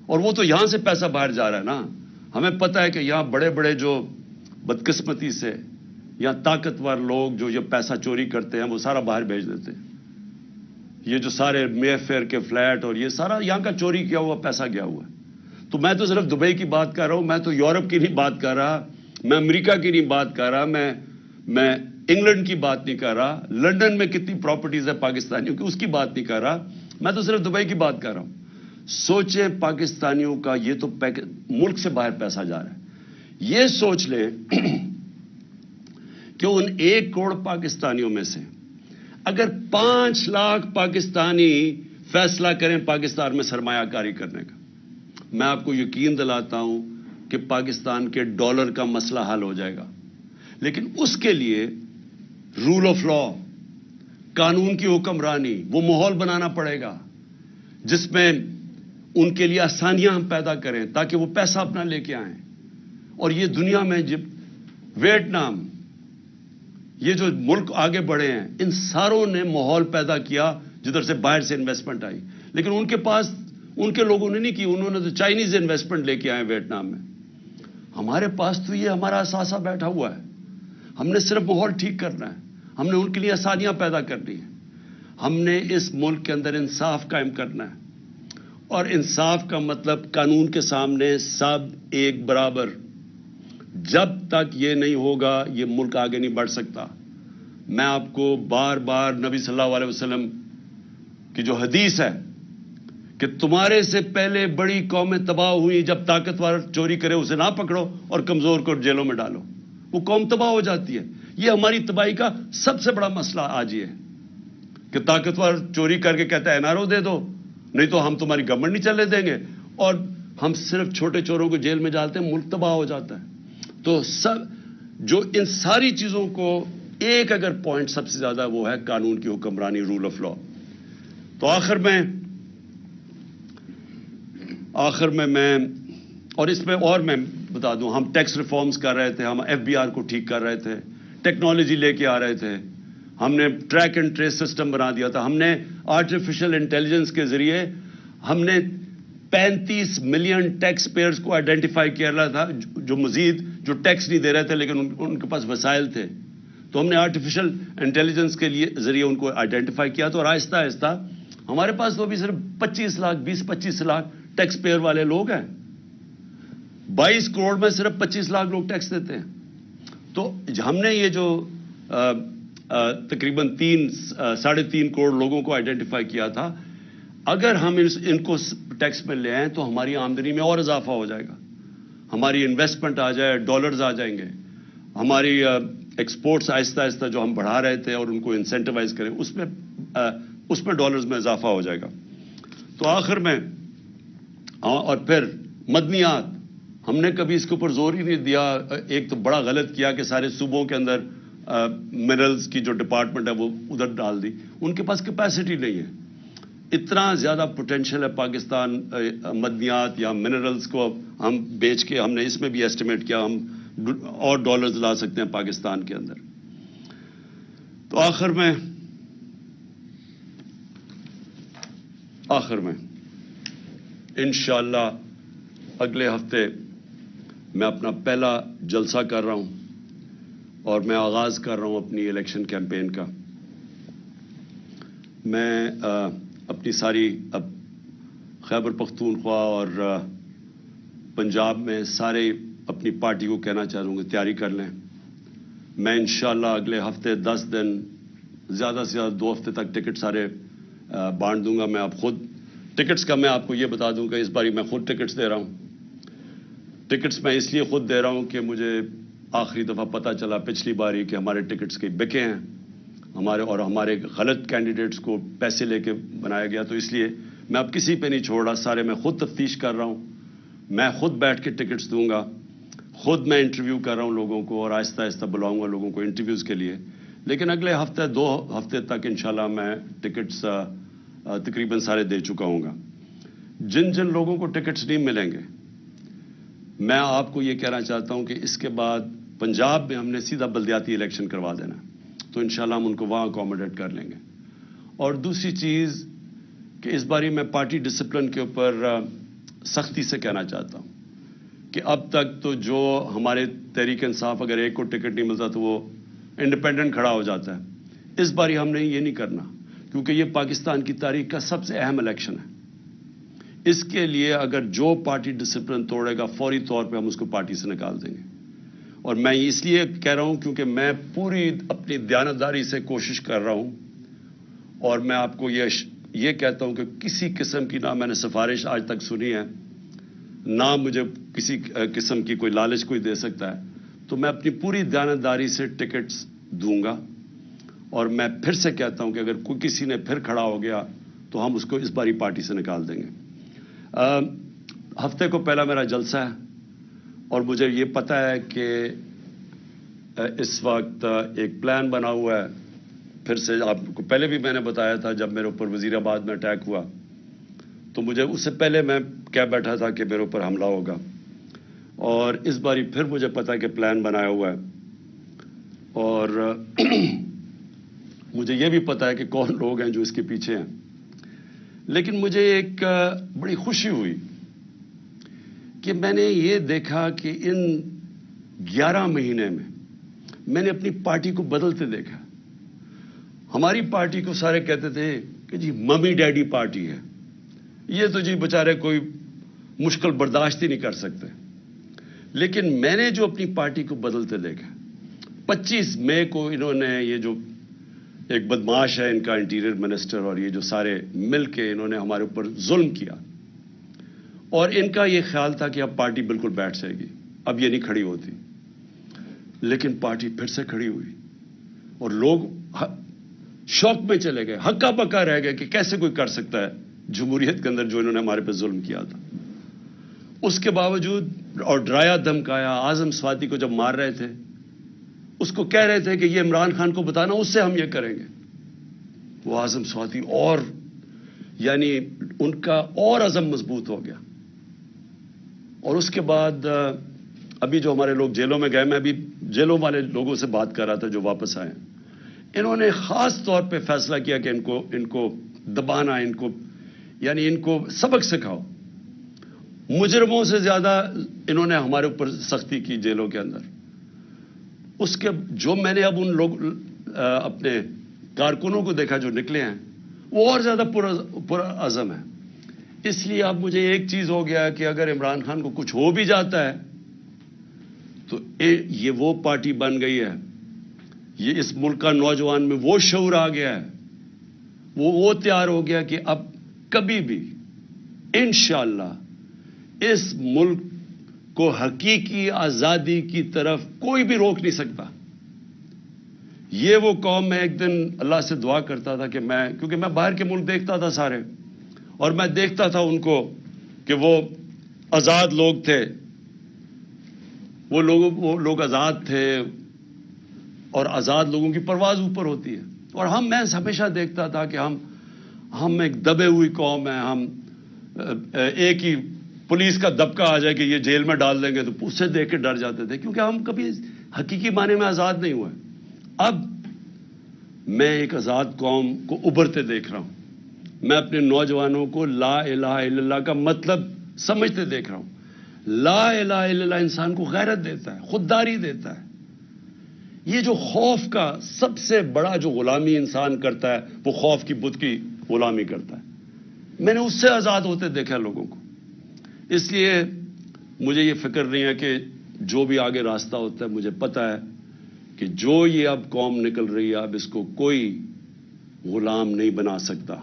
اور وہ تو یہاں سے پیسہ باہر جا رہا ہے نا. ہمیں پتہ ہے کہ یہاں بڑے بڑے جو بدقسمتی سے یا طاقتور لوگ جو یہ پیسہ چوری کرتے ہیں وہ سارا باہر بھیج دیتے ہیں. یہ جو سارے مے فیئر کے فلیٹ اور یہ سارا یہاں کا چوری کیا ہوا پیسہ گیا ہوا ہے. تو میں تو صرف دبئی کی بات کر رہا ہوں, میں تو یورپ کی نہیں بات کر رہا, میں امریکہ کی نہیں بات کر رہا, میں انگلینڈ کی بات نہیں کر رہا, لندن میں کتنی پراپرٹیز ہے پاکستانیوں کی اس کی بات نہیں کر رہا, میں تو صرف دبئی کی بات کر رہا ہوں. سوچیں پاکستانیوں کا یہ تو ملک سے باہر پیسہ جا رہا ہے. یہ سوچ لیں کہ ان 1 کروڑ پاکستانیوں میں سے اگر 5 لاکھ پاکستانی فیصلہ کریں پاکستان میں سرمایہ کاری کرنے کا, میں آپ کو یقین دلاتا ہوں کہ پاکستان کے ڈالر کا مسئلہ حل ہو جائے گا. لیکن اس کے لیے رول آف لا, قانون کی حکمرانی, وہ ماحول بنانا پڑے گا جس میں ان کے لیے آسانیاں ہم پیدا کریں تاکہ وہ پیسہ اپنا لے کے آئیں. اور یہ دنیا میں جب ویتنام, یہ جو ملک آگے بڑھے ہیں, ان ساروں نے ماحول پیدا کیا جدھر سے باہر سے انویسٹمنٹ آئی. لیکن ان کے پاس ان کے لوگوں نے نہیں کی, انہوں نے تو چائنیز انویسٹمنٹ لے کے آئے ویتنام میں. ہمارے پاس تو یہ ہمارا اثاثہ بیٹھا ہوا ہے, ہم نے صرف ماحول ٹھیک کرنا ہے, ہم نے ان کے لیے آسانیاں پیدا کرنی ہے, ہم نے اس ملک کے اندر انصاف قائم کرنا ہے. اور انصاف کا مطلب قانون کے سامنے سب ایک برابر. جب تک یہ نہیں ہوگا یہ ملک آگے نہیں بڑھ سکتا. میں آپ کو بار بار نبی صلی اللہ علیہ وسلم کی جو حدیث ہے کہ تمہارے سے پہلے بڑی قومیں تباہ ہوئی, جب طاقتور چوری کرے اسے نہ پکڑو اور کمزور کو جیلوں میں ڈالو, وہ قوم تباہ ہو جاتی ہے. یہ ہماری تباہی کا سب سے بڑا مسئلہ آج یہ ہے کہ طاقتور چوری کر کے کہتا ہے این آر او دے دو, نہیں تو ہم تمہاری گورنمنٹ نہیں چلنے دیں گے, اور ہم صرف چھوٹے چوروں کو جیل میں ڈالتے ہیں, ملک تباہ ہو جاتا ہے. تو سب جو ان ساری چیزوں کو ایک اگر پوائنٹ سب سے زیادہ وہ ہے قانون کی حکمرانی, رول آف لا. تو آخر میں اور اس میں اور میں بتا دوں, ہم ٹیکس ریفارمز کر رہے تھے, ہم ایف بی آر کو ٹھیک کر رہے تھے, ٹیکنالوجی لے کے آ رہے تھے, ہم نے ٹریک اینڈ ٹریس سسٹم بنا دیا تھا, ہم نے آرٹیفیشل انٹیلیجنس کے ذریعے ہم نے 35 ملین ٹیکس پیئرز کو آئیڈینٹیفائی کیا رہا تھا جو مزید جو ٹیکس نہیں دے رہے تھے لیکن ان کے پاس وسائل تھے. تو ہم نے آرٹیفیشل انٹیلیجنس کے لیے ذریعے ان کو آئیڈینٹیفائی کیا. تو اور آہستہ آہستہ ہمارے پاس تو ابھی صرف 20-25 لاکھ ٹیکس پیئر والے لوگ ہیں. 22 کروڑ میں صرف 25 لاکھ لوگ ٹیکس دیتے ہیں. تو ہم نے یہ جو تقریباً 3.5 کروڑ لوگوں کو آئیڈینٹیفائی کیا تھا, اگر ہم ان کو ٹیکس میں لے آئیں تو ہماری آمدنی میں اور اضافہ ہو جائے گا, ہماری انویسٹمنٹ آ جائے, ڈالرز آ جائیں گے, ہماری ایکسپورٹس آہستہ آہستہ جو ہم بڑھا رہے تھے اور ان کو انسینٹیوائز کریں اس میں ڈالرز میں اضافہ ہو جائے گا. تو آخر میں اور پھر مدنیات, ہم نے کبھی اس کے اوپر زور ہی نہیں دیا. ایک تو بڑا غلط کیا کہ سارے صوبوں کے اندر منرلز کی جو ڈپارٹمنٹ ہے وہ ادھر ڈال دی. ان کے پاس کیپیسٹی نہیں ہے. اتنا زیادہ پوٹینشیل ہے پاکستان مدنیات یا منرلز کو ہم بیچ کے, ہم نے اس میں بھی ایسٹیمیٹ کیا ہم اور ڈالرز لا سکتے ہیں پاکستان کے اندر. تو آخر میں انشاءاللہ اگلے ہفتے میں اپنا پہلا جلسہ کر رہا ہوں اور میں آغاز کر رہا ہوں اپنی الیکشن کیمپین کا. میں اپنی ساری اب خیبر پختونخوا اور پنجاب میں سارے اپنی پارٹی کو کہنا چاہوں گا تیاری کر لیں. میں انشاءاللہ اگلے ہفتے 10 دن زیادہ سے زیادہ 2 ہفتے تک ٹکٹ سارے بانٹ دوں گا. میں اب خود ٹکٹس کا میں آپ کو یہ بتا دوں کہ اس باری میں خود ٹکٹس دے رہا ہوں. ٹکٹس میں اس لیے خود دے رہا ہوں کہ مجھے آخری دفعہ پتہ چلا پچھلی باری کہ ہمارے ٹکٹس کے بکے ہیں ہمارے غلط کینڈیڈیٹس کو پیسے لے کے بنایا گیا. تو اس لیے میں اب کسی پہ نہیں چھوڑ رہا, سارے میں خود تفتیش کر رہا ہوں. میں خود بیٹھ کے ٹکٹس دوں گا, خود میں انٹرویو کر رہا ہوں لوگوں کو, اور آہستہ آہستہ بلاؤں گا لوگوں کو انٹرویوز کے لیے. لیکن اگلے ہفتے 2 ہفتے تک انشاءاللہ میں ٹکٹس تقریباً سارے دے چکا ہوں گا. جن لوگوں کو ٹکٹس نہیں ملیں گے, میں آپ کو یہ کہنا چاہتا ہوں کہ اس کے بعد پنجاب میں ہم نے سیدھا بلدیاتی الیکشن کروا دینا, تو انشاءاللہ ہم ان کو وہاں اکوموڈیٹ کر لیں گے. اور دوسری چیز کہ اس باری میں پارٹی ڈسپلن کے اوپر سختی سے کہنا چاہتا ہوں کہ اب تک تو جو ہمارے تحریک انصاف اگر ایک کو ٹکٹ نہیں ملتا تو وہ انڈیپینڈنٹ کھڑا ہو جاتا ہے. اس باری ہم نے یہ نہیں کرنا, کیونکہ یہ پاکستان کی تاریخ کا سب سے اہم الیکشن ہے. اس کے لیے اگر جو پارٹی ڈسپلن توڑے گا فوری طور پہ ہم اس کو پارٹی سے نکال دیں گے. اور میں اس لیے کہہ رہا ہوں کیونکہ میں پوری اپنی دیانتداری سے کوشش کر رہا ہوں, اور میں آپ کو یہ کہتا ہوں کہ کسی قسم کی نہ میں نے سفارش آج تک سنی ہے, نہ مجھے کسی قسم کی کوئی لالچ کوئی دے سکتا ہے. تو میں اپنی پوری دیانتداری سے ٹکٹس دوں گا, اور میں پھر سے کہتا ہوں کہ اگر کوئی کسی نے پھر کھڑا ہو گیا تو ہم اس کو اس باری پارٹی سے نکال دیں گے. ہفتے کو پہلا میرا جلسہ ہے, اور مجھے یہ پتہ ہے کہ اس وقت ایک پلان بنا ہوا ہے. پھر سے آپ کو پہلے بھی میں نے بتایا تھا, جب میرے اوپر وزیر آباد میں اٹیک ہوا تو مجھے اس سے پہلے میں کہہ بیٹھا تھا کہ میرے اوپر حملہ ہوگا, اور اس باری پھر مجھے پتا ہے کہ پلان بنایا ہوا ہے. اور مجھے یہ بھی پتا ہے کہ کون لوگ ہیں جو اس کے پیچھے ہیں. لیکن مجھے ایک بڑی خوشی ہوئی کہ میں نے یہ دیکھا کہ ان 11 مہینے میں نے اپنی پارٹی کو بدلتے دیکھا. ہماری پارٹی کو سارے کہتے تھے کہ جی ممی ڈیڈی پارٹی ہے, یہ تو جی بیچارے کوئی مشکل برداشت ہی نہیں کر سکتے. لیکن میں نے جو اپنی پارٹی کو بدلتے دیکھا, 25 مئی کو انہوں نے یہ جو ایک بدماش ہے ان کا انٹیریئر منسٹر, اور یہ جو سارے مل کے انہوں نے ہمارے اوپر ظلم کیا, اور ان کا یہ خیال تھا کہ اب پارٹی بالکل بیٹھ جائے گی, اب یہ نہیں کھڑی ہوتی. لیکن پارٹی پھر سے کھڑی ہوئی, اور لوگ شوق میں چلے گئے, ہکا بکا رہ گئے کہ کیسے کوئی کر سکتا ہے جمہوریت کے اندر جو انہوں نے ہمارے پہ ظلم کیا تھا. اس کے باوجود, اور ڈرایا دھمکایا, اعظم سواتی کو جب مار رہے تھے اس کو کہہ رہے تھے کہ یہ عمران خان کو بتانا, اس سے ہم یہ کریں گے. وہ اعظم سواتی اور یعنی ان کا اور عزم مضبوط ہو گیا. اور اس کے بعد ابھی جو ہمارے لوگ جیلوں میں گئے, میں ابھی جیلوں والے لوگوں سے بات کر رہا تھا جو واپس آئے, انہوں نے خاص طور پہ فیصلہ کیا کہ ان کو دبانا, یعنی ان کو سبق سکھاؤ. مجرموں سے زیادہ انہوں نے ہمارے اوپر سختی کی جیلوں کے اندر. اس کے جو میں نے اب ان لوگ اپنے کارکنوں کو دیکھا جو نکلے ہیں, وہ اور زیادہ پورا عزم ہے. اس لیے اب مجھے ایک چیز ہو گیا کہ اگر عمران خان کو کچھ ہو بھی جاتا ہے تو یہ وہ پارٹی بن گئی ہے, یہ اس ملک کا نوجوان میں وہ شعور آ گیا ہے, وہ تیار ہو گیا کہ اب کبھی بھی انشاءاللہ اس ملک کو حقیقی آزادی کی طرف کوئی بھی روک نہیں سکتا. یہ وہ قوم, میں ایک دن اللہ سے دعا کرتا تھا کہ کیونکہ میں باہر کے ملک دیکھتا تھا سارے, اور میں دیکھتا تھا ان کو کہ وہ آزاد لوگ تھے, وہ لوگ آزاد تھے, اور آزاد لوگوں کی پرواز اوپر ہوتی ہے. اور میں ہمیشہ دیکھتا تھا کہ ہم ایک دبے ہوئی قوم ہیں, ہم ایک ہی پولیس کا دبکہ آ جائے کہ یہ جیل میں ڈال دیں گے تو اس سے دیکھ کے ڈر جاتے تھے, کیونکہ ہم کبھی حقیقی معنی میں آزاد نہیں ہوئے. اب میں ایک آزاد قوم کو ابھرتے دیکھ رہا ہوں. میں اپنے نوجوانوں کو لا الہ الا اللہ کا مطلب سمجھتے دیکھ رہا ہوں. لا الہ الا اللہ انسان کو غیرت دیتا ہے, خودداری دیتا ہے. یہ جو خوف کا سب سے بڑا جو غلامی انسان کرتا ہے وہ خوف کی بت کی غلامی کرتا ہے. میں نے اس سے آزاد ہوتے دیکھا لوگوں کو. اس لیے مجھے یہ فکر نہیں ہے کہ جو بھی آگے راستہ ہوتا ہے, مجھے پتہ ہے کہ جو یہ اب قوم نکل رہی ہے, اب اس کو کوئی غلام نہیں بنا سکتا.